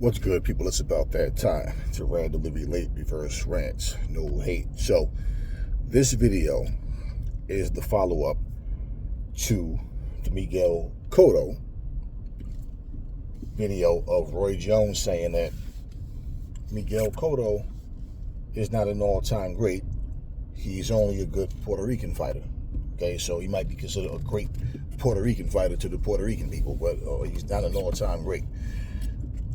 What's good, people? It's about that time to randomly relate reverse rants, no hate. So this video is the follow-up to the Miguel Cotto video of Roy Jones saying that Miguel Cotto is not an all-time great. He's only a good Puerto Rican fighter. Okay, so he might be considered a great Puerto Rican fighter to the Puerto Rican people, but he's not an all-time great.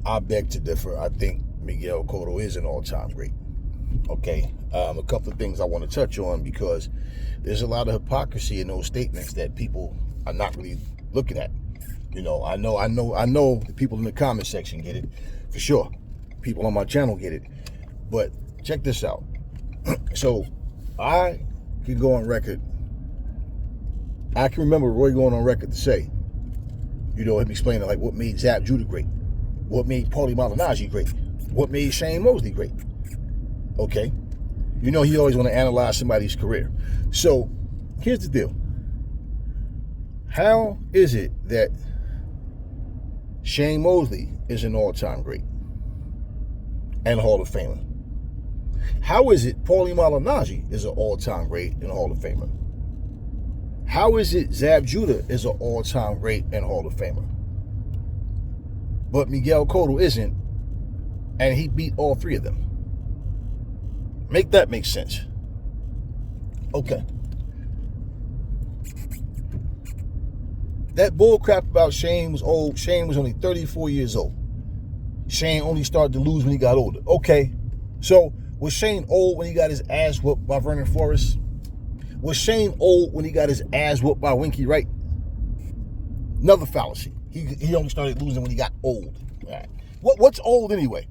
I beg to differ. I think Miguel Cotto is an all-time great. Okay, a couple of things I want to touch on because there's a lot of hypocrisy in those statements that people are not really looking at. You know, I know the people in the comment section get it for sure. People on my channel get it, but check this out. So I can go on record. I can remember Roy going on record to say, you know, him explaining like what made Zab Judah great. What made Paulie Malignaggi great? What made Shane Mosley great? Okay. You know he always want to analyze somebody's career. So here's the deal. How is it that Shane Mosley is an all-time great and Hall of Famer? How is it Paulie Malignaggi is an all-time great and Hall of Famer? How is it Zab Judah is an all-time great and Hall of Famer? But Miguel Cotto isn't, and he beat all three of them. Make that make sense. Okay. That bull crap about Shane was old. Shane was only 34 years old. Shane only started to lose when he got older. Okay. So, was Shane old when he got his ass whooped by Vernon Forrest? Was Shane old when he got his ass whooped by Winky Wright? Another fallacy. He only started losing when he got old. Right. What's old anyway?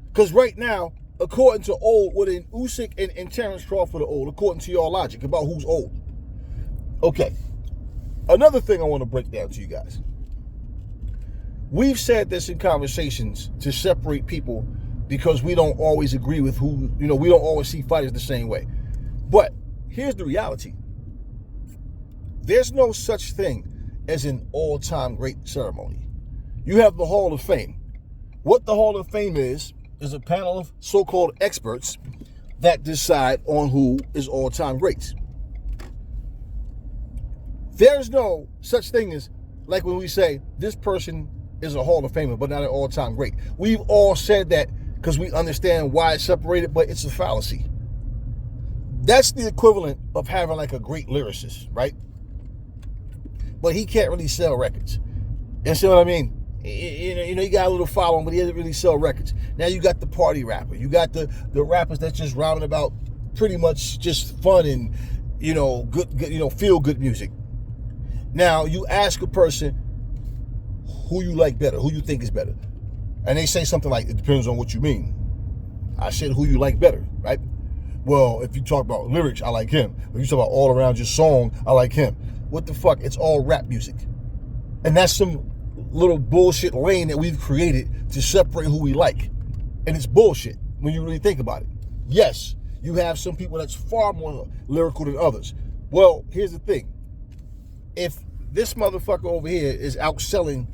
Because right now, according to old, within Usyk and Terrence Crawford are old, according to your logic about who's old. Okay. Another thing I want to break down to you guys. We've said this in conversations to separate people because we don't always agree with who, you know, we don't always see fighters the same way. But here's the reality. There's no such thing as an all-time great ceremony. You have the Hall of Fame. What the Hall of Fame is a panel of so-called experts that decide on who is all-time greats. There's no such thing as, like when we say, this person is a Hall of Famer, but not an all-time great. We've all said that because we understand why it's separated, but it's a fallacy. That's the equivalent of having like a great lyricist, right? But he can't really sell records. You see what I mean? You know, he got a little following, but he doesn't really sell records. Now you got the party rapper. You got the rappers that's just rhyming about pretty much just fun and, you know, good you know, feel good music. Now you ask a person who you like better, who you think is better, and they say something like, "It depends on what you mean." I said, "Who you like better?" Right? Well, if you talk about lyrics, I like him. If you talk about all around your song, I like him. What the fuck? It's all rap music. And that's some little bullshit lane that we've created to separate who we like. And it's bullshit when you really think about it. Yes, you have some people that's far more lyrical than others. Well, here's the thing. If this motherfucker over here is outselling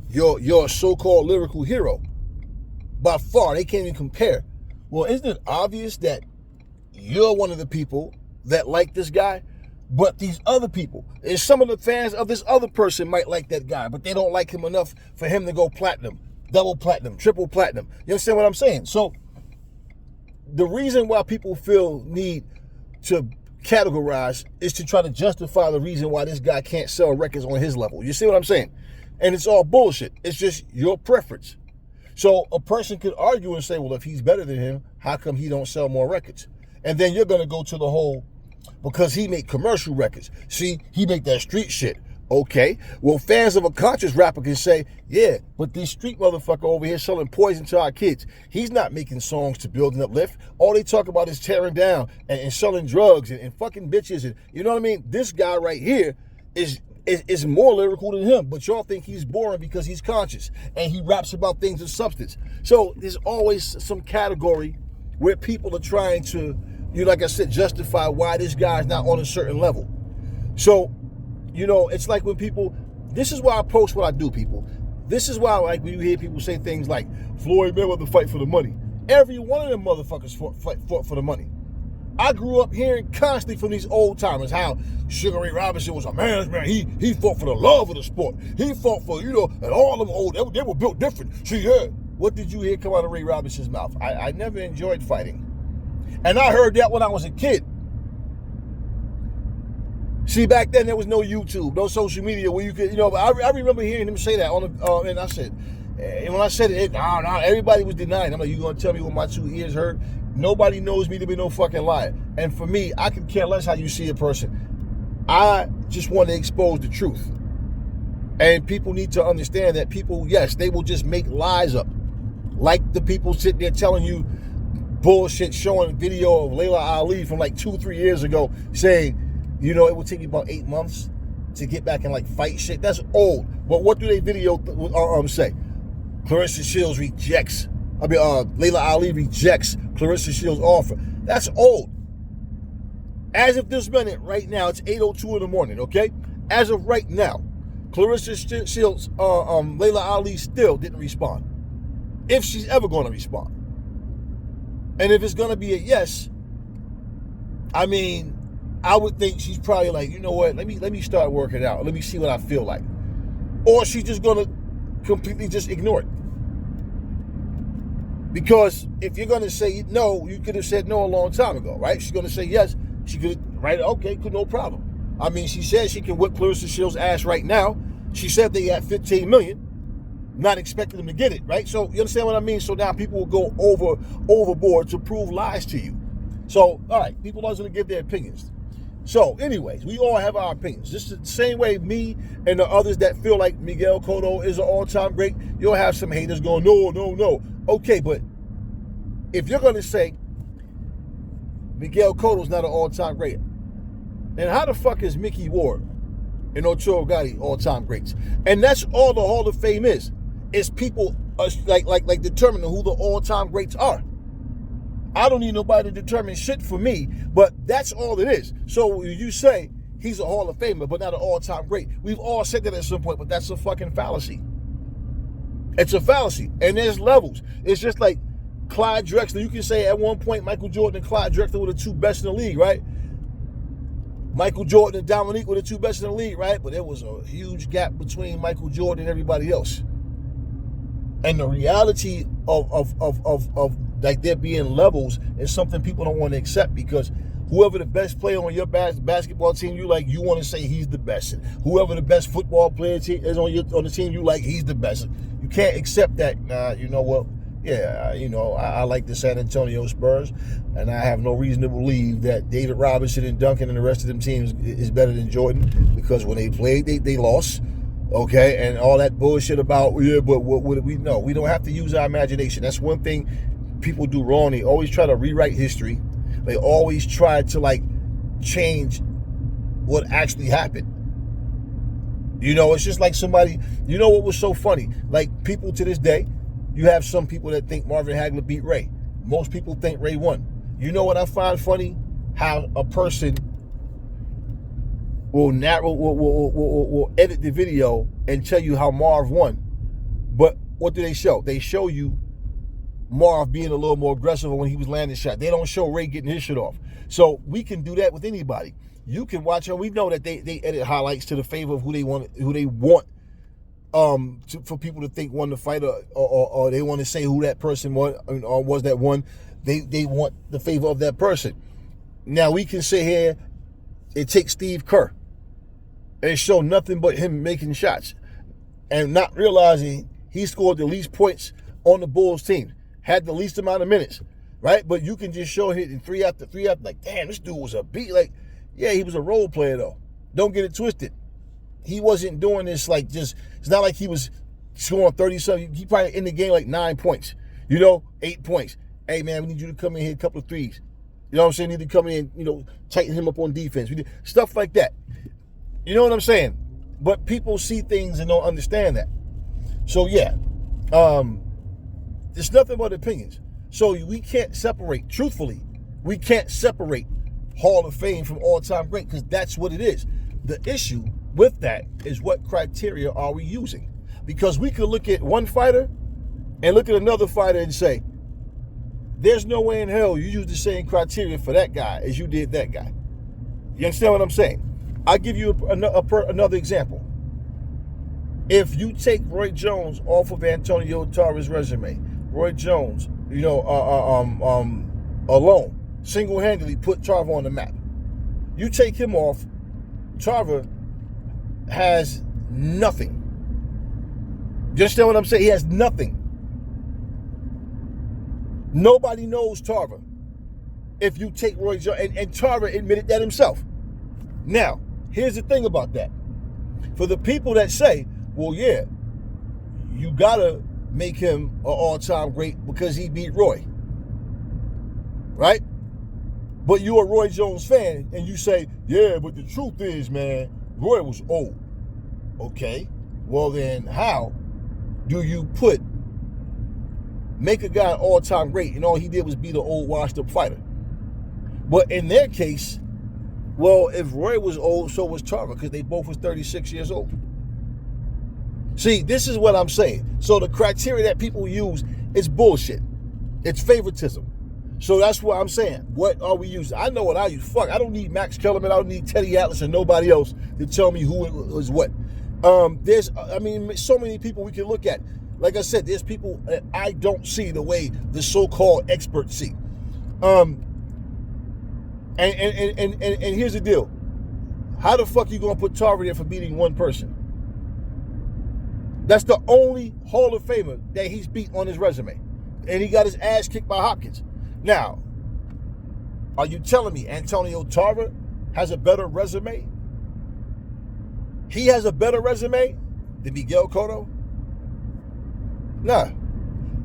your so-called lyrical hero, by far, they can't even compare. Well, isn't it obvious that you're one of the people that like this guy? But these other people, and some of the fans of this other person might like that guy, but they don't like him enough for him to go platinum, double platinum, triple platinum. You understand what I'm saying? So the reason why people feel need to categorize is to try to justify the reason why this guy can't sell records on his level. You see what I'm saying? And it's all bullshit. It's just your preference. So a person could argue and say, well, if he's better than him, how come he don't sell more records? And then you're going to go to the whole, because he make commercial records. See, he make that street shit. Okay, well, fans of a conscious rapper can say, yeah, but this street motherfucker over here selling poison to our kids, he's not making songs to build and uplift. All they talk about is tearing down and selling drugs and fucking bitches. And you know what I mean? This guy right here is more lyrical than him, but y'all think he's boring because he's conscious and he raps about things of substance. So there's always some category where people are trying to, you know, like I said, justify why this guy's not on a certain level. So, you know, it's like when people, this is why I post what I do, people. This is why, like, when you hear people say things like Floyd Mayweather fight for the money, every one of them motherfuckers fought for the money. I grew up hearing constantly from these old timers how Sugar Ray Robinson was a man's man. He fought for the love of the sport. He fought for, and all them old, they were built different. See, yeah. What did you hear come out of Ray Robinson's mouth? I never enjoyed fighting. And I heard that when I was a kid. See, back then there was no YouTube, no social media where you could, but I remember hearing him say that on the, and I said, and when I said it, everybody was denying. I'm like, you gonna tell me what my 2 ears heard? Nobody knows me to be no fucking liar. And for me, I could care less how you see a person. I just want to expose the truth. And people need to understand that people, yes, they will just make lies up. Like the people sitting there telling you bullshit, showing video of Layla Ali from like 2-3 years ago saying, it would take me about 8 months to get back and like fight shit. That's old. But what do they video say? Clarissa Shields rejects. Layla Ali rejects Clarissa Shields' offer. That's old. As of this minute, right now, it's 8:02 in the morning, okay? As of right now, Clarissa Shields, Layla Ali still didn't respond. If she's ever going to respond. And if it's going to be a yes, I would think she's probably like, you know what, let me start working out. Let me see what I feel like. Or she's just going to completely just ignore it. Because if you're going to say no, you could have said no a long time ago, right? She's going to say yes. She could, right? Okay, no problem. She said she can whip Clarissa Shields' ass right now. She said they got $15 million. Not expecting them to get it, right? So you understand what I mean? So now people will go overboard to prove lies to you. So, all right, people are going to give their opinions. So, anyways, we all have our opinions. This is the same way me and the others that feel like Miguel Cotto is an all-time great. You'll have some haters going, no. Okay, but if you're going to say Miguel Cotto's not an all-time great, then how the fuck is Mickey Ward and Arturo Gatti all-time greats? And that's all the Hall of Fame is people like determining who the all-time greats are. I don't need nobody to determine shit for me, but that's all it is. So you say he's a Hall of Famer, but not an all-time great. We've all said that at some point, but that's a fucking fallacy. It's a fallacy, and there's levels. It's just like Clyde Drexler. You can say at one point Michael Jordan and Clyde Drexler were the two best in the league, right? Michael Jordan and Dominique were the two best in the league, right? But there was a huge gap between Michael Jordan and everybody else. And the reality of like there being levels is something people don't want to accept, because whoever the best player on your basketball team you like, you want to say he's the best. And whoever the best football player is on the team you like, he's the best. You can't accept that. Nah, you know what? Yeah, I like the San Antonio Spurs, and I have no reason to believe that David Robinson and Duncan and the rest of them teams is better than Jordan, because when they played, they lost. Okay, and all that bullshit about, but what would we know? We don't have to use our imagination. That's one thing people do wrong. They always try to rewrite history. They always try to change what actually happened. It's just like somebody, what was so funny? Like, people to this day, you have some people that think Marvin Hagler beat Ray. Most people think Ray won. You know what I find funny? How a person will edit the video and tell you how Marv won. But what do they show? They show you Marv being a little more aggressive when he was landing shots. They don't show Ray getting his shit off. So we can do that with anybody. You can watch, and we know that they edit highlights to the favor of who they want for people to think won the fight, or they want to say who that person was, or was that one. They want the favor of that person. Now we can sit here and take Steve Kerr and show nothing but him making shots and not realizing he scored the least points on the Bulls team, had the least amount of minutes, right? But you can just show him in three after, like, damn, this dude was a beat. Like, yeah, he was a role player though. Don't get it twisted. He wasn't doing this it's not like he was scoring 30-something. He probably in the game 9 points, 8 points. Hey, man, we need you to come in here, a couple of threes. You know what I'm saying? We need to come in, tighten him up on defense. We did stuff like that. You know what I'm saying? But people see things and don't understand that. So, yeah, it's nothing but opinions. So we can't separate, truthfully, we can't separate Hall of Fame from all-time great, because that's what it is. The issue with that is, what criteria are we using? Because we could look at one fighter and look at another fighter and say, there's no way in hell you use the same criteria for that guy as you did that guy. You understand what I'm saying? I'll give you another example. If you take Roy Jones off of Antonio Tarver's resume, Roy Jones, alone, single-handedly put Tarver on the map. You take him off, Tarver has nothing. You understand what I'm saying? He has nothing. Nobody knows Tarver if you take Roy Jones, and Tarver admitted that himself. Now, here's the thing about that. For the people that say, well, yeah, you gotta make him an all-time great because he beat Roy, right? But you're a Roy Jones fan, and you say, yeah, but the truth is, man, Roy was old. Okay, well then how do you make a guy an all-time great, and all he did was beat an old, washed-up fighter? But in their case, well, if Roy was old, so was Tarver, because they both was 36 years old. See, this is what I'm saying. So the criteria that people use is bullshit. It's favoritism. So that's what I'm saying. What are we using? I know what I use. Fuck, I don't need Max Kellerman. I don't need Teddy Atlas and nobody else to tell me who is what. There's so many people we can look at. Like I said, there's people that I don't see the way the so-called experts see. And here's the deal. How the fuck you gonna put Tarver there for beating one person? That's the only Hall of Famer that he's beat on his resume. And he got his ass kicked by Hopkins. Now, are you telling me Antonio Tarver has a better resume? He has a better resume than Miguel Cotto? Nah.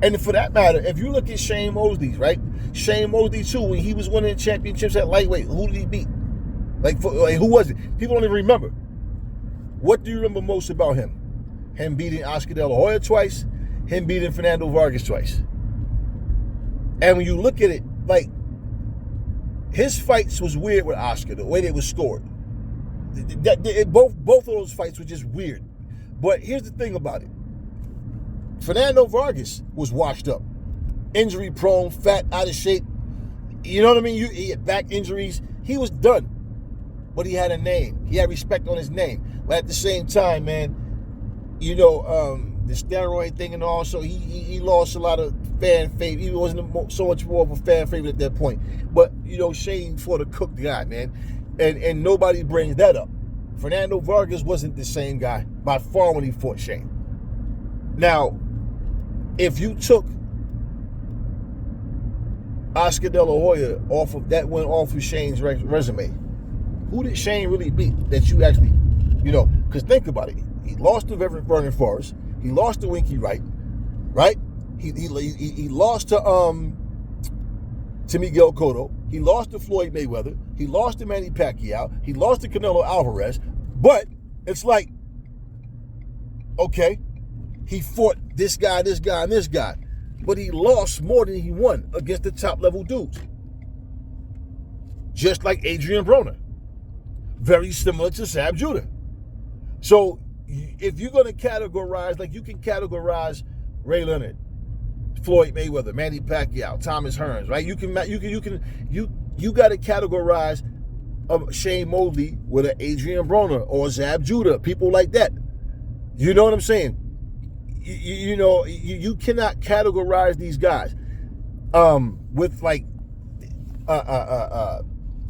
And for that matter, if you look at Shane Mosley's, right? Shane Mosley, too, when he was winning championships at lightweight, who did he beat? Like who was it? People don't even remember. What do you remember most about him? Him beating Oscar De La Hoya twice, him beating Fernando Vargas twice. And when you look at it, like, his fights was weird with Oscar, the way they was scored. Both of those fights were just weird. But here's the thing about it. Fernando Vargas was washed up. Injury prone, fat, out of shape. You know what I mean? He had back injuries. He was done. But he had a name. He had respect on his name. But at the same time, man, the steroid thing and all, so he lost a lot of fan favorite. He wasn't so much more of a fan favorite at that point. But, Shane fought a cooked guy, man. And nobody brings that up. Fernando Vargas wasn't the same guy by far when he fought Shane. Now, if you took Oscar De La Hoya off of Shane's resume, who did Shane really beat that you actually, because think about it. He lost to Vernon Forrest. He lost to Winky Wright, right? He lost to Miguel Cotto. He lost to Floyd Mayweather. He lost to Manny Pacquiao. He lost to Canelo Alvarez. But it's like, okay, he fought this guy, and this guy. But he lost more than he won against the top-level dudes. Just like Adrian Broner. Very similar to Sam Judah. So if you're going to categorize, like you can categorize Ray Leonard, Floyd Mayweather, Manny Pacquiao, Thomas Hearns, right? You got to categorize Shane Mosley with an Adrian Broner or Zab Judah, people like that. You know what I'm saying? You cannot categorize these guys with like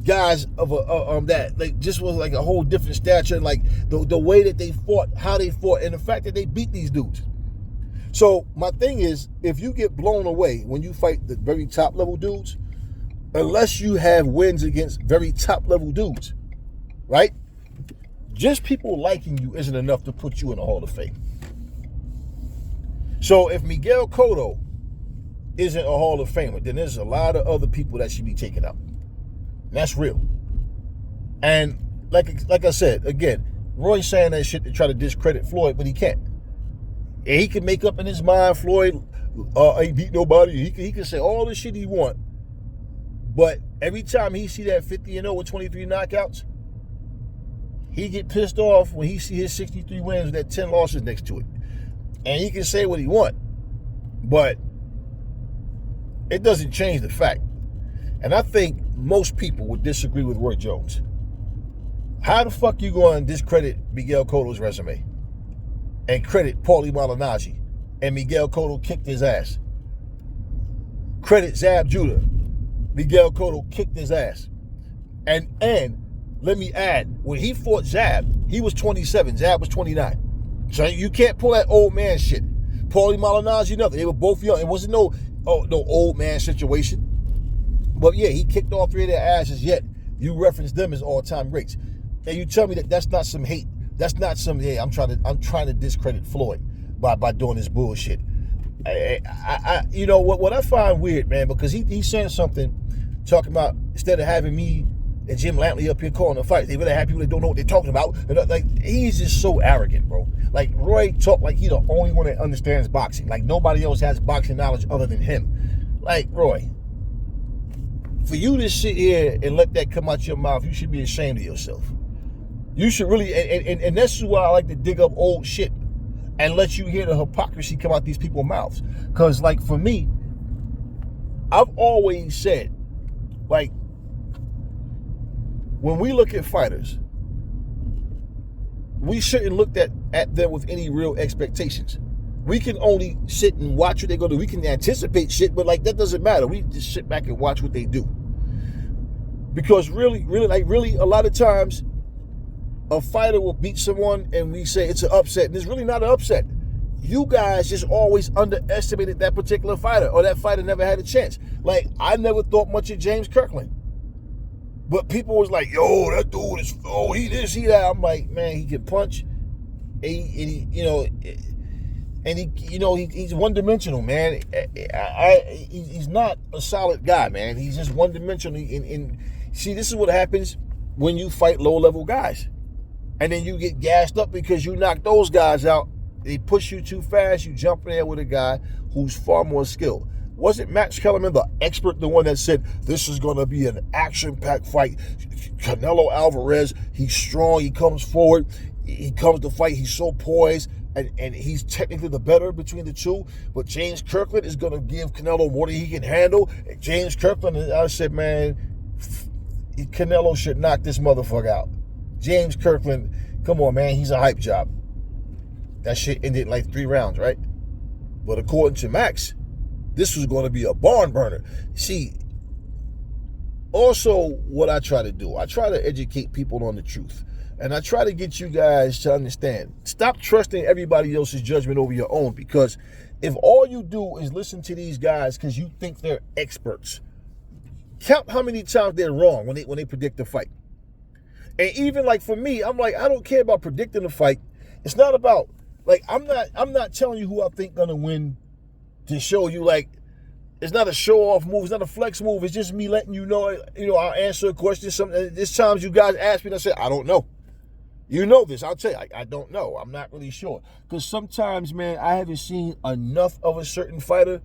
guys of that like just was like a whole different stature, and like the way that they fought, how they fought, and the fact that they beat these dudes. So my thing is, if you get blown away when you fight the very top level dudes, unless you have wins against very top level dudes, right? Just people liking you isn't enough to put you in the Hall of Fame. So if Miguel Cotto isn't a Hall of Famer, then there's a lot of other people that should be taken out. And that's real. And like I said, again, Roy's saying that shit to try to discredit Floyd, but he can't. And he can make up in his mind Floyd ain't beat nobody. He can say all the shit he want. But every time he see that 50-0 with 23 knockouts, he get pissed off when he see his 63 wins with that 10 losses next to it. And he can say what he want, but it doesn't change the fact. And I think most people would disagree with Roy Jones. How the fuck you going to discredit Miguel Cotto's resume and credit Paulie Malignaggi and Miguel Cotto kicked his ass? Credit Zab Judah. Miguel Cotto kicked his ass. And let me add, when he fought Zab, he was 27. Zab was 29. So you can't pull that old man shit. Paulie Malignaggi, nothing. They were both young. It wasn't no old man situation. But yeah, he kicked all three of their asses, yet you reference them as all-time greats. And you tell me that that's not some hate. That's not some, hey, I'm trying to discredit Floyd by doing this bullshit. You know what I find weird, man, because he's saying something, talking about instead of having me and Jim Lampley up here calling the fight, they really have people that don't know what they're talking about. And like, he's just so arrogant, bro. Like, Roy talk like he the only one that understands boxing. Like, nobody else has boxing knowledge other than him. Like, Roy, for you to sit here and let that come out your mouth, you should be ashamed of yourself. You should really, and that's why I like to dig up old shit and let you hear the hypocrisy come out these people's mouths. Because, like, for me, I've always said, like, when we look at fighters, we shouldn't look at them with any real expectations. We can only sit and watch what they're going to do. We can anticipate shit, but, like, that doesn't matter. We just sit back and watch what they do. Because really, a lot of times, a fighter will beat someone and we say it's an upset, and it's really not an upset. You guys just always underestimated that particular fighter, or that fighter never had a chance. Like, I never thought much of James Kirkland. But people was like, yo, that dude is, he this, he that. I'm like, man, he can punch. He's one-dimensional, man. He's not a solid guy, man. He's just one-dimensional. And see, this is what happens when you fight low-level guys. And then you get gassed up because you knock those guys out. They push you too fast. You jump in there with a guy who's far more skilled. Wasn't Max Kellerman the expert, the one that said, this is going to be an action-packed fight? Canelo Alvarez, he's strong. He comes forward. He comes to fight. He's so poised. And he's technically the better between the two. But James Kirkland is going to give Canelo more than he can handle. And James Kirkland, I said, man, Canelo should knock this motherfucker out. James Kirkland, come on, man, he's a hype job. That shit ended in like 3 rounds, right? But according to Max, this was going to be a barn burner. See, also what I try to do, I try to educate people on the truth. And I try to get you guys to understand. Stop trusting everybody else's judgment over your own, because if all you do is listen to these guys because you think they're experts, count how many times they're wrong when they predict the fight. And even like for me, I'm like, I don't care about predicting the fight. It's not about, like, I'm not telling you who I think gonna win to show you, like, it's not a show-off move, it's not a flex move, it's just me letting you know, I'll answer a question. There's times you guys ask me and I say, I don't know. You know this, I'll tell you, I don't know. I'm not really sure. Because sometimes, man, I haven't seen enough of a certain fighter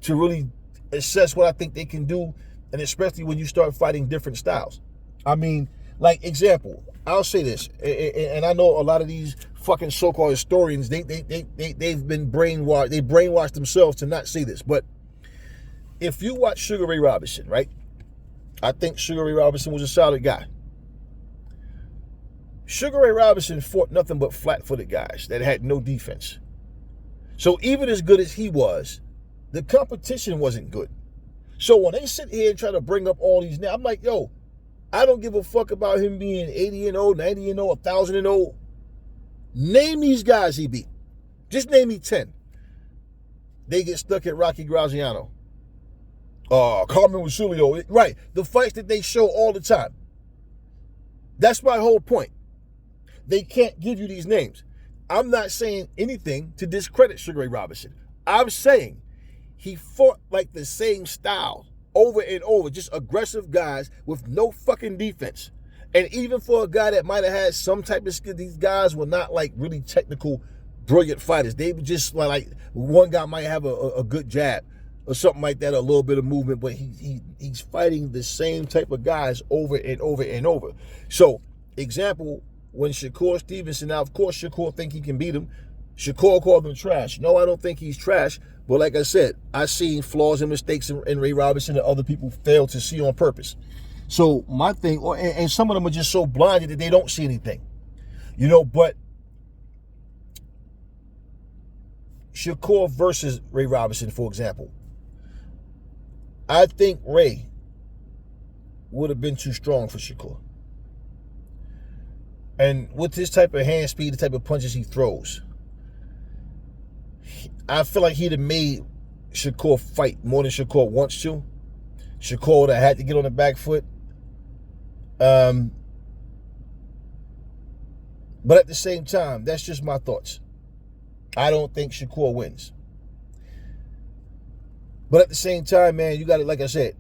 to really assess what I think they can do, and especially when you start fighting different styles. I mean, like, example, I'll say this, and I know a lot of these fucking so-called historians, they've been brainwashed. They brainwashed themselves to not say this. But if you watch Sugar Ray Robinson, right? I think Sugar Ray Robinson was a solid guy. Sugar Ray Robinson fought nothing but flat-footed guys that had no defense. So even as good as he was, the competition wasn't good. So when they sit here and try to bring up all these, now I'm like, yo, I don't give a fuck about him being 80-0, 90-0, 1,000-0. Name these guys he beat. Just name me 10. They get stuck at Rocky Graziano. Carmen Wasilio. Right. The fights that they show all the time. That's my whole point. They can't give you these names. I'm not saying anything to discredit Sugar Ray Robinson. I'm saying he fought like the same style over and over, just aggressive guys with no fucking defense. And even for a guy that might have had some type of skill, these guys were not like really technical, brilliant fighters. They were just like one guy might have a good jab or something like that, a little bit of movement, but he's fighting the same type of guys over and over and over. So, example, when Shakur Stevenson, now of course Shakur think he can beat him, Shakur called him trash. No, I don't think he's trash. But like I said, I seen flaws and mistakes in Ray Robinson that other people fail to see on purpose. So my thing, and some of them are just so blinded that they don't see anything. You know, but Shakur versus Ray Robinson, for example, I think Ray would have been too strong for Shakur. And with this type of hand speed, the type of punches he throws, I feel like he'd have made Shakur fight more than Shakur wants to. Shakur would have had to get on the back foot. But at the same time, that's just my thoughts. I don't think Shakur wins. But at the same time, man, you got it. Like I said,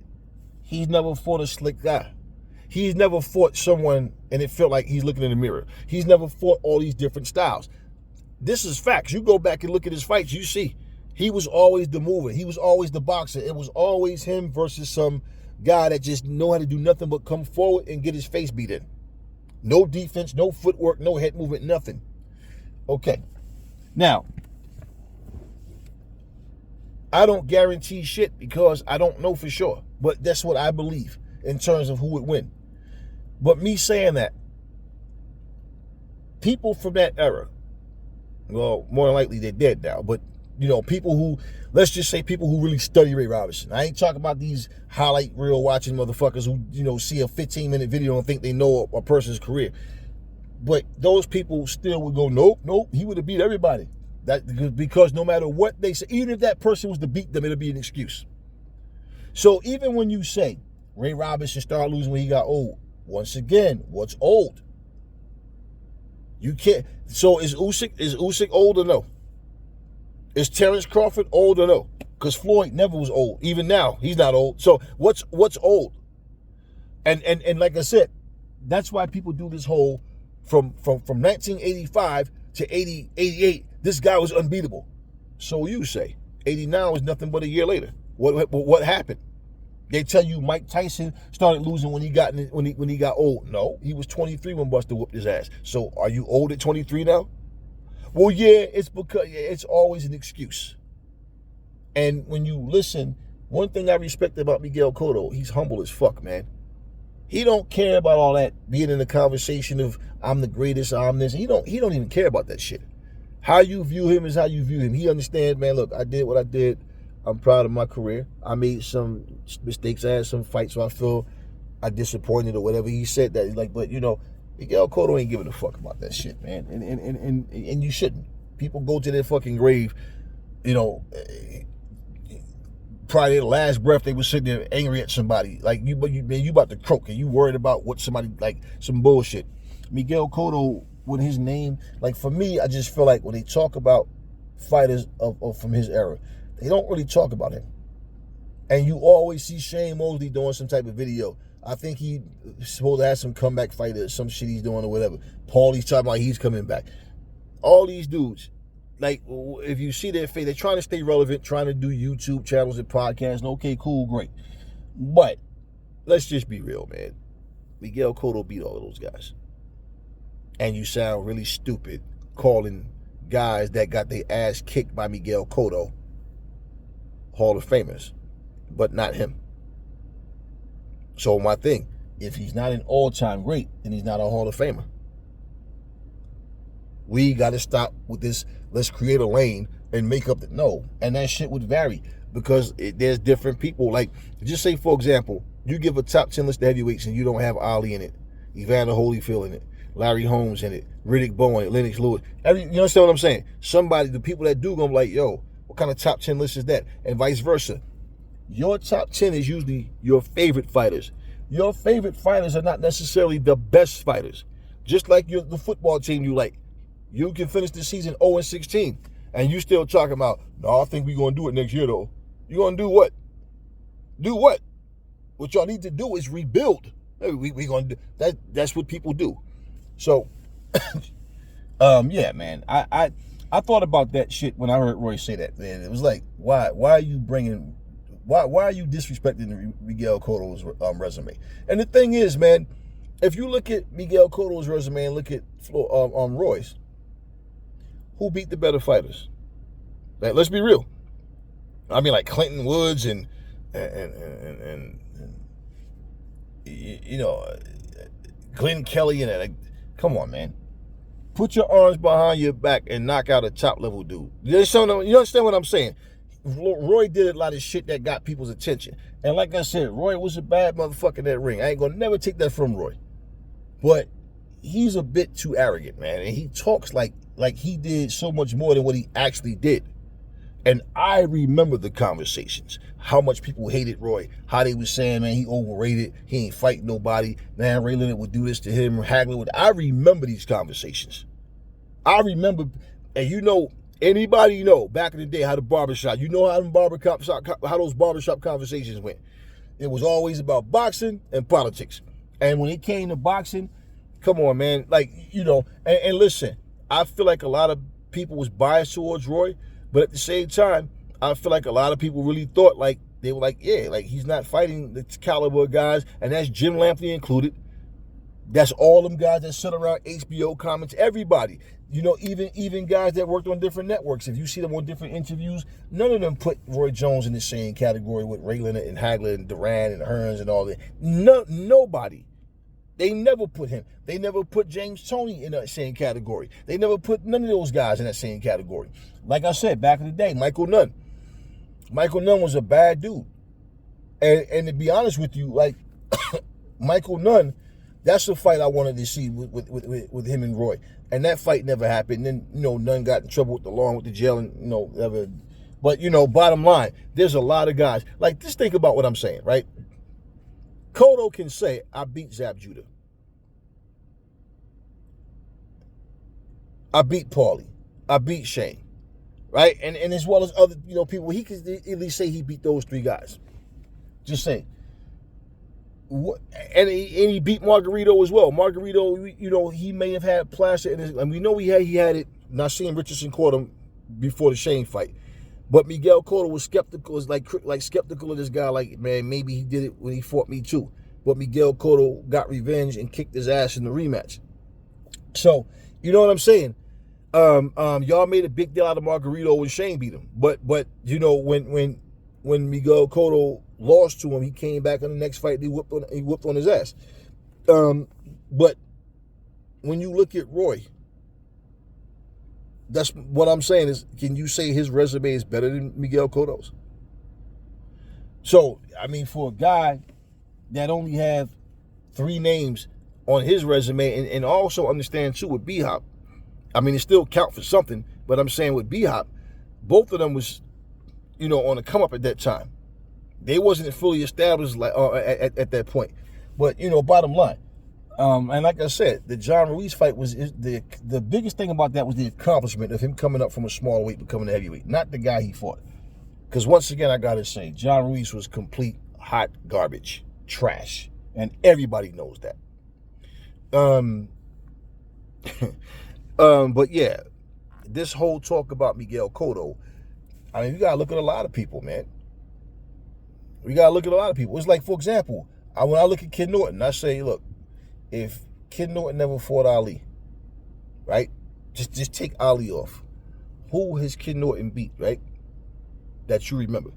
he's never fought a slick guy. He's never fought someone and it felt like he's looking in the mirror. He's never fought all these different styles. This is facts. You go back and look at his fights, you see he was always the mover. He was always the boxer. It was always him versus some guy that just know how to do nothing but come forward and get his face beat in. No defense, no footwork, no head movement, nothing. Okay. Now, I don't guarantee shit because I don't know for sure. But that's what I believe in terms of who would win. But me saying that, people from that era, well, more than likely they're dead now, but, you know, people who, let's just say people who really study Ray Robinson. I ain't talking about these highlight reel watching motherfuckers who, you know, see a 15-minute video and think they know a person's career. But those people still would go, nope, he would have beat everybody. Because no matter what they say, even if that person was to beat them, it'll be an excuse. So even when you say Ray Robinson started losing when he got old, once again, what's old? You can't. So is Usyk old or no? Is Terrence Crawford old or no? Because Floyd never was old. Even now, he's not old. So what's old? And like I said, that's why people do this whole from 1985 to 88. This guy was unbeatable. So you say 89 was nothing but a year later. What happened? They tell you Mike Tyson started losing when he got old. No, he was 23 when Buster whooped his ass. So are you old at 23 now? Well, yeah, it's because it's always an excuse. And when you listen, one thing I respect about Miguel Cotto, he's humble as fuck, man. He don't care about all that being in the conversation of I'm the greatest, I'm this. He don't even care about that shit. How you view him is how you view him. He understands, man, look, I did what I did. I'm proud of my career. I made some mistakes. I had some fights where I feel I disappointed or whatever. He said that. Like, but you know, Miguel Cotto ain't giving a fuck about that shit, man. And you shouldn't. People go to their fucking grave, you know, probably their last breath they were sitting there angry at somebody. Like you about to croak and you worried about what somebody, like some bullshit. Miguel Cotto, with his name, like for me, I just feel like when they talk about fighters of from his era, they don't really talk about him. And you always see Shane Mosley doing some type of video. I think he's supposed to have some comeback fighter, some shit he's doing or whatever. Paulie's talking about he's coming back. All these dudes, like, if you see their face, they're trying to stay relevant, trying to do YouTube channels and podcasts. And okay, cool, great. But let's just be real, man. Miguel Cotto beat all of those guys. And you sound really stupid calling guys that got their ass kicked by Miguel Cotto Hall of Famers, but not him. So my thing, if he's not an all-time great, then he's not a Hall of Famer. We got to stop with this, let's create a lane and make up the, no. And that shit would vary because there's different people. Like, just say, for example, you give a top 10 list of heavyweights and you don't have Ali in it, Evander Holyfield in it, Larry Holmes in it, Riddick Bowe in it, Lennox Lewis. You understand what I'm saying? Somebody, the people that do gonna be like, yo, what kind of top 10 list is that? And vice versa. Your top 10 is usually your favorite fighters. Your favorite fighters are not necessarily the best fighters. Just like the football team you like. You can finish the season 0-16, and you still talking about, no, I think we're going to do it next year, though. You're going to do what? Do what? What y'all need to do is rebuild. We going to do that. That's what people do. So, yeah, man. I thought about that shit when I heard Roy say that, man. It was like, why are you bringing, why are you disrespecting Miguel Cotto's resume? And the thing is, man, if you look at Miguel Cotto's resume and look at Roy's, who beat the better fighters? Like, let's be real. I mean, like Clinton Woods and you know, Glenn Kelly and like, come on, man. Put your arms behind your back and knock out a top level dude. You understand what I'm saying? Roy did a lot of shit that got people's attention. And like I said, Roy was a bad motherfucker in that ring. I ain't gonna never take that from Roy. But he's a bit too arrogant, man. And he talks like he did so much more than what he actually did. And I remember the conversations, how much people hated Roy, how they was saying, man, he overrated, he ain't fighting nobody, man, Ray Leonard would do this to him, Hagler would. I remember these conversations. I remember, and you know, anybody you know, back in the day, how the barbershop, you know how those barbershop conversations went. It was always about boxing and politics. And when it came to boxing, come on, man, like, you know, and listen, I feel like a lot of people was biased towards Roy, but at the same time, I feel like a lot of people really thought, like, they were like, yeah, like, he's not fighting the caliber of guys, and that's Jim Lampley included. That's all them guys that sit around HBO comments, everybody. You know, even guys that worked on different networks. If you see them on different interviews, none of them put Roy Jones in the same category with Ray Leonard and Hagler and Duran and Hearns and all that. Nobody. They never put him. They never put James Toney in that same category. They never put none of those guys in that same category. Like I said, back in the day, Michael Nunn. Michael Nunn was a bad dude. And to be honest with you, like, Michael Nunn, that's the fight I wanted to see with him and Roy. And that fight never happened. And then, you know, Nunn got in trouble with the law and with the jail and, you know, never. But, you know, bottom line, there's a lot of guys. Like, just think about what I'm saying, right? Cotto can say, I beat Zab Judah. I beat Paulie. I beat Shane. Right? And as well as other, you know, people, he could at least say he beat those three guys. Just saying. And he beat Margarito as well. Margarito, you know, he may have had plaster in his, and we know he had it. Nassim Richardson caught him before the Shane fight. But Miguel Cotto was skeptical, was like skeptical of this guy, like, man, maybe he did it when he fought me too. But Miguel Cotto got revenge and kicked his ass in the rematch. So, you know what I'm saying? Y'all made a big deal out of Margarito when Shane beat him. But you know, when Miguel Cotto lost to him, he came back in the next fight, he whooped on his ass. But when you look at Roy, that's what I'm saying is, can you say his resume is better than Miguel Cotto's? So, I mean, for a guy that only have 3 names on his resume, and also understand too with B-Hop, I mean, it still count for something, but I'm saying with B-Hop, both of them was, you know, on the come up at that time. They wasn't fully established like at that point. But, you know, bottom line, and like I said, the John Ruiz fight was the biggest thing about that was the accomplishment of him coming up from a small weight becoming a heavyweight, not the guy he fought. Because once again, I gotta say, John Ruiz was complete hot garbage, trash, and everybody knows that. But yeah, this whole talk about Miguel Cotto, I mean, you gotta look at a lot of people, man. We gotta look at a lot of people. It's like, for example, when I look at Kid Norton, I say, look, if Kid Norton never fought Ali, right? Just take Ali off. Who has Kid Norton beat, right? That you remember,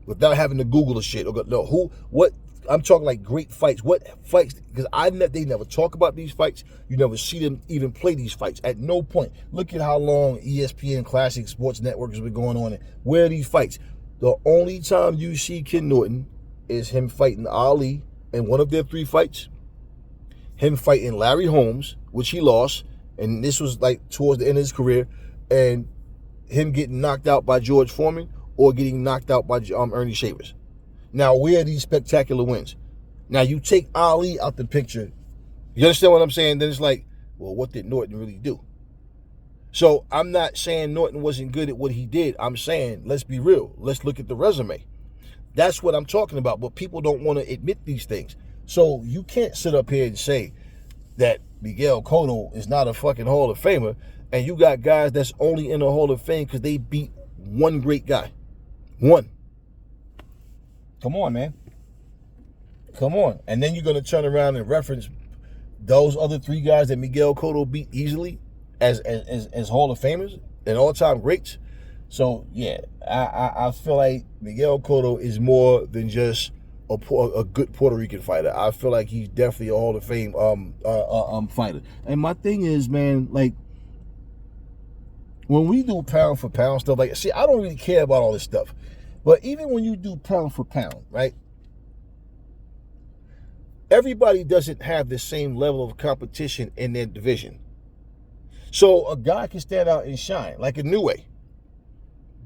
without having to Google the shit. Or no, what? I'm talking like great fights. What fights? Because they never talk about these fights. You never see them even play these fights. At no point. Look at how long ESPN Classic Sports Network has been going on. And where are these fights? The only time you see Kid Norton is him fighting Ali in one of their 3 fights. Him fighting Larry Holmes, which he lost, and this was like towards the end of his career, and him getting knocked out by George Foreman or getting knocked out by Ernie Shavers. Now, where are these spectacular wins? Now, you take Ali out the picture. You understand what I'm saying? Then it's like, well, what did Norton really do? So I'm not saying Norton wasn't good at what he did. I'm saying, let's be real. Let's look at the resume. That's what I'm talking about. But people don't want to admit these things. So you can't sit up here and say that Miguel Cotto is not a fucking Hall of Famer, and you got guys that's only in the Hall of Fame because they beat one great guy. One. Come on, man. Come on. And then you're going to turn around and reference those other 3 guys that Miguel Cotto beat easily as Hall of Famers and all-time greats. So yeah, I feel like Miguel Cotto is more than just a good Puerto Rican fighter. I feel like he's definitely a Hall of Fame fighter. And my thing is, man, like when we do pound for pound stuff, like, see, I don't really care about all this stuff, but even when you do pound for pound, right? Everybody doesn't have the same level of competition in their division. So a guy can stand out and shine, like a New Way.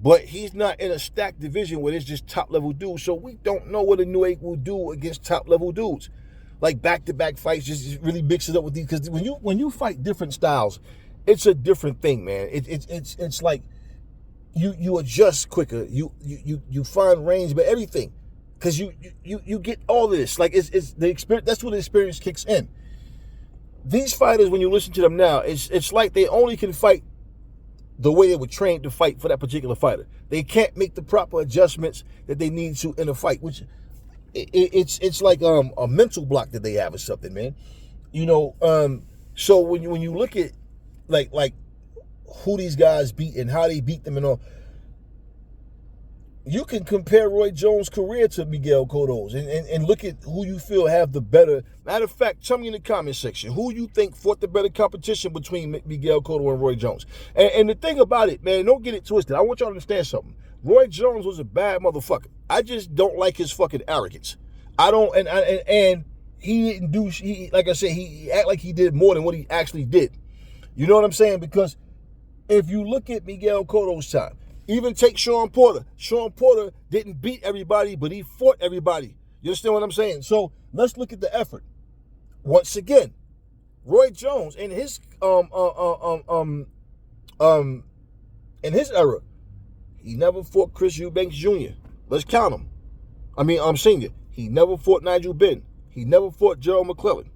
But he's not in a stacked division where it's just top-level dudes. So we don't know what a New Way will do against top-level dudes. Like back-to-back fights, just really mix it up with these. Because when you fight different styles, it's a different thing, man. It's like you adjust quicker. You find range, but everything. Because you get all of this. Like it's the experience. That's where the experience kicks in. These fighters, when you listen to them now, it's like they only can fight the way they were trained to fight for that particular fighter. They can't make the proper adjustments that they need to in a fight, which it's like a mental block that they have or something, man. You know, so when you look at like who these guys beat and how they beat them and all, you can compare Roy Jones' career to Miguel Cotto's and look at who you feel have the better. Matter of fact, tell me in the comment section who you think fought the better competition between Miguel Cotto and Roy Jones. And the thing about it, man, don't get it twisted. I want y'all to understand something. Roy Jones was a bad motherfucker. I just don't like his fucking arrogance. I don't, and he didn't do, like I said, he act like he did more than what he actually did. You know what I'm saying? Because if you look at Miguel Cotto's time, even take Sean Porter. Sean Porter didn't beat everybody, but he fought everybody. You understand what I'm saying? So let's look at the effort. Once again, Roy Jones in his in his era, he never fought Chris Eubanks Jr. Let's count him. I'm senior. He never fought Nigel Benn. He never fought Gerald McClellan.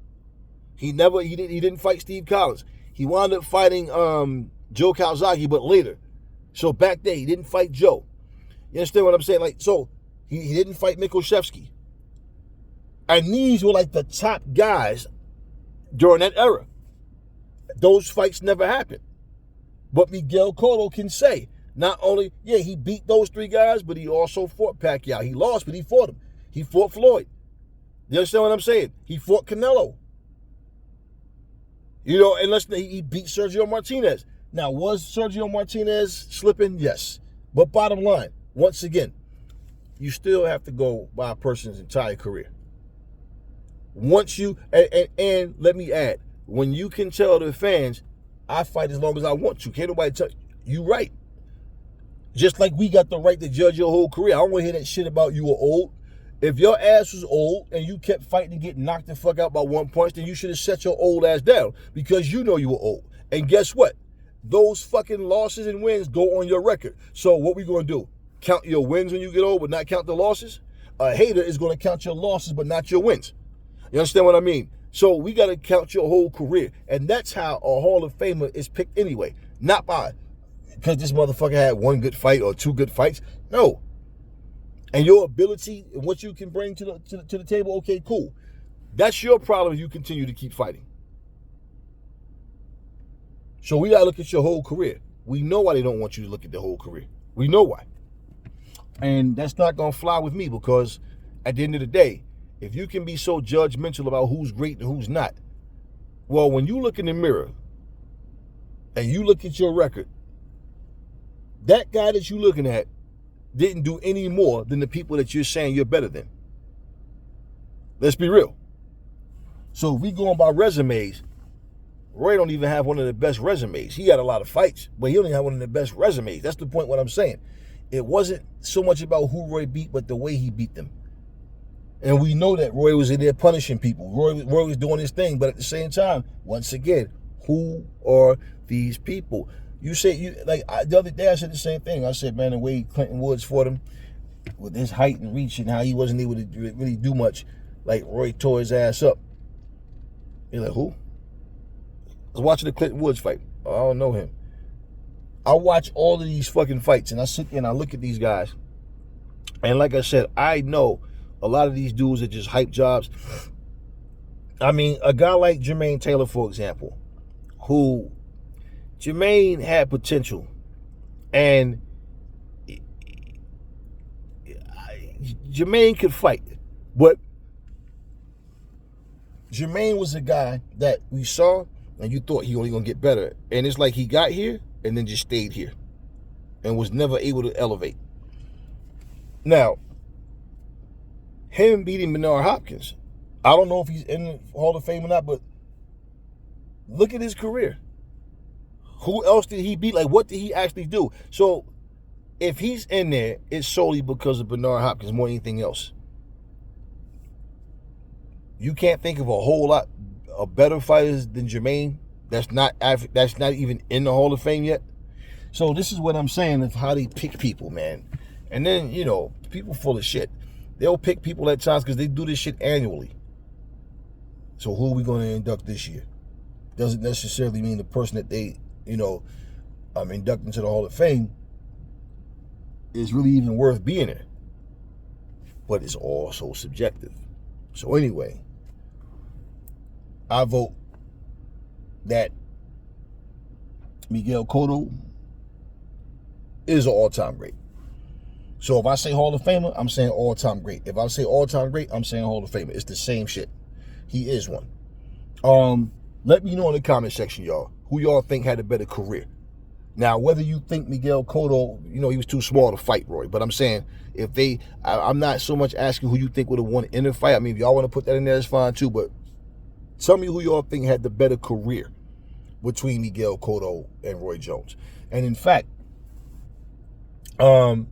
He didn't fight Steve Collins. He wound up fighting Joe Calzaghe, but later. So back there, he didn't fight Joe. You understand what I'm saying? Like, so he didn't fight Mikushevsky. And these were like the top guys during that era. Those fights never happened. But Miguel Cotto can say, not only, yeah, he beat those three guys, but he also fought Pacquiao. He lost, but he fought him. He fought Floyd. You understand what I'm saying? He fought Canelo. You know, unless he beat Sergio Martinez. Now, was Sergio Martinez slipping? Yes. But bottom line, once again, you still have to go by a person's entire career. Once you, and let me add, when you can tell the fans, I fight as long as I want to. Can't nobody tell you right. Just like we got the right to judge your whole career. I don't want to hear that shit about you were old. If your ass was old and you kept fighting and getting knocked the fuck out by 1 punch, then you should have set your old ass down because you know you were old. And guess what? Those fucking losses and wins go on your record. So what we going to do? Count your wins when you get old but not count the losses? A hater is going to count your losses but not your wins. You understand what I mean? So we got to count your whole career. And that's how a Hall of Famer is picked anyway. Not by, because this motherfucker had one good fight or two good fights. No. And your ability and what you can bring to the table, okay, cool. That's your problem if you continue to keep fighting. So we got to look at your whole career. We know why they don't want you to look at the whole career. We know why. And that's not going to fly with me because at the end of the day, if you can be so judgmental about who's great and who's not, well, when you look in the mirror and you look at your record, that guy that you're looking at didn't do any more than the people that you're saying you're better than. Let's be real. So if we going by resumes, Roy don't even have one of the best resumes. He got a lot of fights, but he only have one of the best resumes. That's the point what I'm saying. It wasn't so much about who Roy beat, but the way he beat them. And we know that Roy was in there punishing people. Roy was doing his thing, but at the same time, once again, who are these people? You say, the other day I said the same thing. I said, man, the way Clinton Woods fought him with his height and reach and how he wasn't able to really do much, like Roy tore his ass up. You're like, who? I was watching the Clinton Woods fight. Oh, I don't know him. I watch all of these fucking fights and I sit there and I look at these guys. And like I said, I know a lot of these dudes are just hype jobs. I mean, a guy like Jermaine Taylor, for example, who Jermaine had potential, and Jermaine could fight, but Jermaine was a guy that we saw and you thought he only gonna get better, and it's like he got here and then just stayed here and was never able to elevate. Now, him beating Bernard Hopkins, I don't know if he's in the Hall of Fame or not, but look at his career. Who else did he beat? Like, what did he actually do? So if he's in there, it's solely because of Bernard Hopkins more than anything else. You can't think of a whole lot of better fighters than Jermaine that's not even in the Hall of Fame yet. So this is what I'm saying of how they pick people, man. And then, you know, people full of shit. They'll pick people at times because they do this shit annually. So who are we going to induct this year? Doesn't necessarily mean the person that they, you know, induct into the Hall of Fame is really even worth being there. But it's all so subjective. So anyway, I vote that Miguel Cotto is an all-time great. So if I say Hall of Famer, I'm saying all-time great. If I say all-time great, I'm saying Hall of Famer. It's the same shit. He is one. Let me know in the comment section, y'all, who y'all think had a better career. Now, whether you think Miguel Cotto, you know, he was too small to fight Roy, but I'm saying if they, I'm not so much asking who you think would have won in the fight. I mean, if y'all want to put that in there, that's fine too, but tell me who y'all think had the better career between Miguel Cotto and Roy Jones. And in fact, how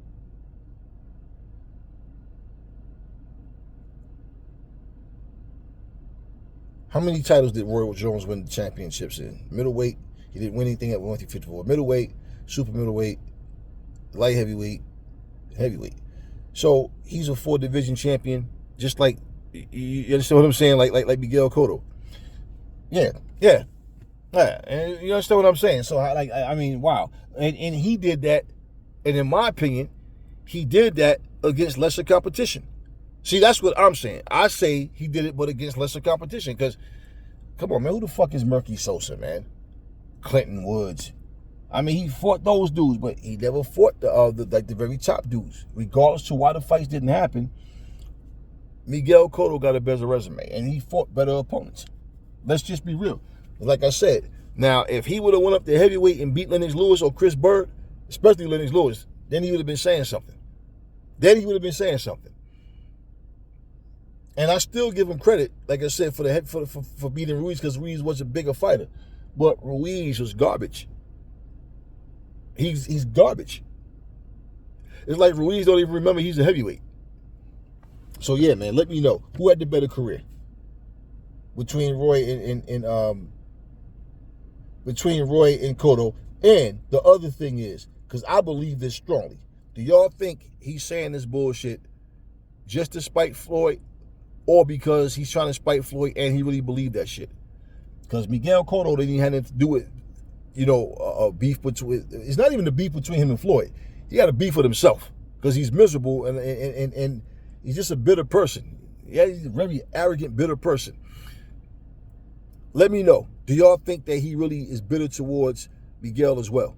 many titles did Roy Jones win the championships in? Middleweight, he didn't win anything at 154. Middleweight, super middleweight, light heavyweight, heavyweight. So he's a 4-division champion, just like, you understand what I'm saying? Like Miguel Cotto. Yeah. And you understand what I'm saying? So I mean, wow. And he did that, and in my opinion, he did that against lesser competition. See, that's what I'm saying. I say he did it, but against lesser competition. Because, come on, man, who the fuck is Murky Sosa, man? Clinton Woods. I mean, he fought those dudes, but he never fought the very top dudes. Regardless to why the fights didn't happen, Miguel Cotto got a better resume, and he fought better opponents. Let's just be real. Like I said, now, if he would have went up to heavyweight and beat Lennox Lewis or Chris Bird, especially Lennox Lewis, then he would have been saying something. And I still give him credit, like I said, for beating Ruiz, because Ruiz was a bigger fighter. But Ruiz was garbage. He's garbage. It's like Ruiz don't even remember he's a heavyweight. So yeah, man, let me know who had the better career between Roy and Cotto. And the other thing is, because I believe this strongly, do y'all think he's saying this bullshit just to spite Floyd, or because he's trying to spite Floyd and he really believed that shit? Because Miguel Cotto didn't even have anything to do with, you know, a beef between, it's not even the beef between him and Floyd. He got a beef with himself because he's miserable and he's just a bitter person. Yeah, he's a very arrogant, bitter person. Let me know. Do y'all think that he really is bitter towards Miguel as well?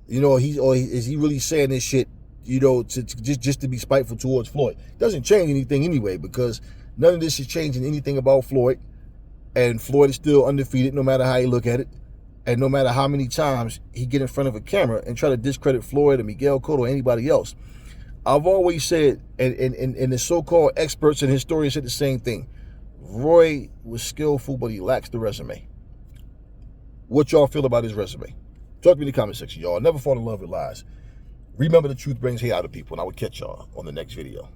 You know, is he really saying this shit, you know, just to be spiteful towards Floyd? Doesn't change anything anyway, because none of this is changing anything about Floyd. And Floyd is still undefeated no matter how you look at it. And no matter how many times he get in front of a camera and try to discredit Floyd or Miguel Cotto or anybody else. I've always said, and the so-called experts and historians said the same thing. Roy was skillful, but he lacks the resume. What y'all feel about his resume? Talk to me in the comment section, y'all. Never fall in love with lies. Remember, the truth brings hate out of people, and I will catch y'all on the next video.